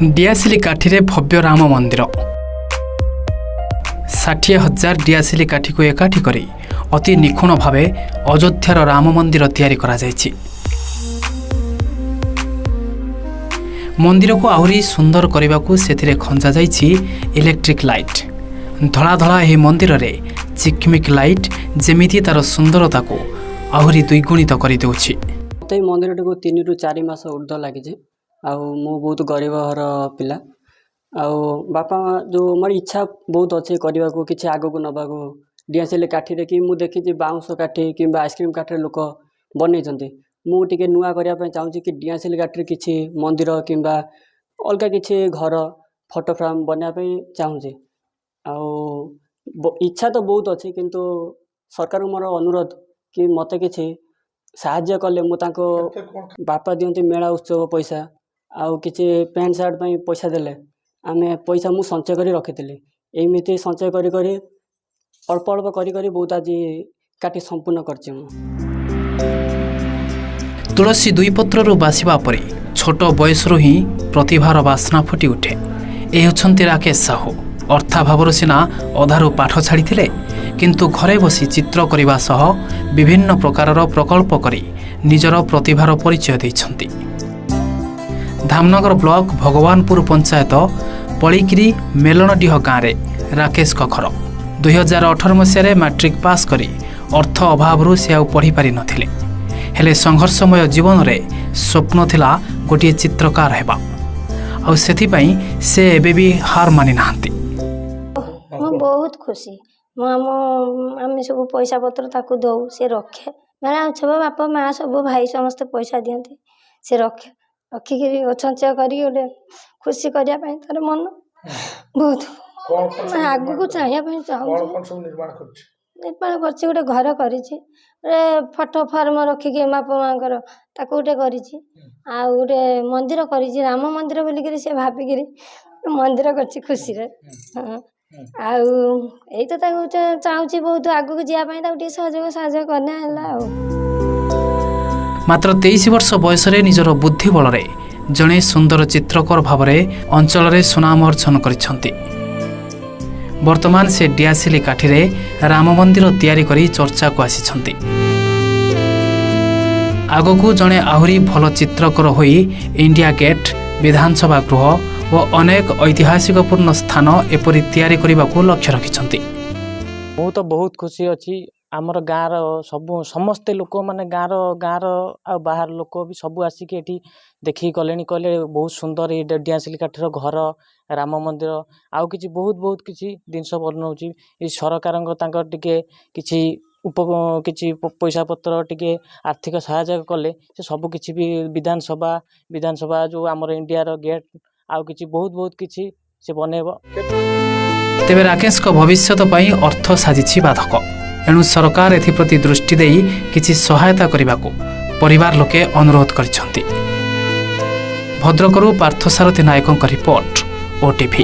डियासिली काठी भव्य राम मंदिर 60,000 डियासिली काठी को एकाठी करी अति निखुण भावे अयोध्यार राम मंदिर तैयारी करा जायछि। मंदिर को आहुरी सुंदर करने को सेथिरे खंजा जायछि इलेक्ट्रिक लाइट। धला धला एही मंदिर रे चिकमिक लाइट जेमिति तार सुंदरता को आहुरी द्विगुणित कर देउछि। मंदिर को 3 ରୁ 4 मास ऊर्ध्व लगी मु बहुत गरीब घर पिला बापा जो मोर इच्छा बहुत अच्छे करने को किसी आग को नवा डियासिली काठी कि मुझे देखी बाउंस काठी कि आइसक्रीम काठी लोक बनई मुझे नुआ करने चाहूँगी कि डियासिली काठी किसी मंदिर कि अलग किसी घर फोटो फ्रेम बनवाई चाहूँगी। इच्छा तो बहुत अच्छी किंतु सरकार मोर अनुरोध कि मत कि साहाय्य कले मुझको बापा दियंती मेला उत्सव पैसा आउ किसी पैंट सार्ट पैसा देले आमे पैसा मु संचय कर रखी एमती संचय करी अल्प अल्प करी बहुत आज काटी संपूर्ण करछि। तुलसी दुई पत्रु बासिबा परे छोट बयसरू ही प्रतिभार बासना फुटी उठे। ए होछंती राकेश साहू। अर्थाभावर सिना अधारू पाठ छाड़ी किंतु घरे बसी चित्र करने सह विभिन्न प्रकारर प्रकल्प करी निजर प्रतिभार परिचय दैछंती। धामनगर ब्लॉक भगवानपुर पंचायत पलिकिरी मेलनडीह गाँव में राकेश घर 2018 मसीह मैट्रिक पास करी अर्थ अभाव से आउ पढ़ी पारि नथिले। हेले संघर्षमय जीवन में स्वप्न थिला गोटे चित्रकार हेबा आउ सेथिपई से एबे भी हार मानि नाहंती। बहुत खुशी आम सब पैसा पत्र ताकू दौ से रखे मेला उत्सव बापा माँ सब भाई समस्त पैसा दियंती से रखे रखिक संचय कर खुशी करने तार मन बहुत आग को चाहिए चाहूँ निर्माण कर गोटे घर कर फोटो फार्म रखिक बापा माँ गोटे कर गोटे मंदिर कर राम मंदिर बोलिक सी भाविक मंदिर कर खुशी आई तो चाहूँ बहुत आग को जावाई सहयोग करना। मात्र 23 वर्ष बयस निजर बुद्धि बल जड़े सुंदर चित्रकर भाव में अंचल में सुनाम अर्जन करिसेंती। वर्तमान से डियासिली काठी राम मंदिर तैयारी करी चर्चा को आसिछंती। आगकू जड़े आहुरी भल चित्रकर होई इंडिया गेट विधानसभा गृह और अनेक ऐतिहासिकपूर्ण स्थान एपरी तैयारी करने को लक्ष्य रखिछंती। बहुत खुशी अच्छी आमर गाँव सब समस्ते लोक माने गाँव आ बाहर लोक भी सब आसिक ये देखिक गले कहले बहुत सुंदर ये डियासिली काठीर घर राम मंदिर आउ कि बहुत किसी जिनस बनाऊँगी सरकार किसी पैसा पत्र टिके आर्थिक सहायता कले से सब किसी भी विधानसभा जो आमर इंडिया गेट आउ कि बहुत किसी से बनैब। तेबे राकेश को भविष्यत पई अर्थ साजिछि बाधक। एणु सरकार एथिप्रति दृष्टि देई किछि सहायता करने को परिवार लोके अनुरोध करिसेंती। भद्रकरू पार्थसारथी नायकों रिपोर्ट ओटीवी।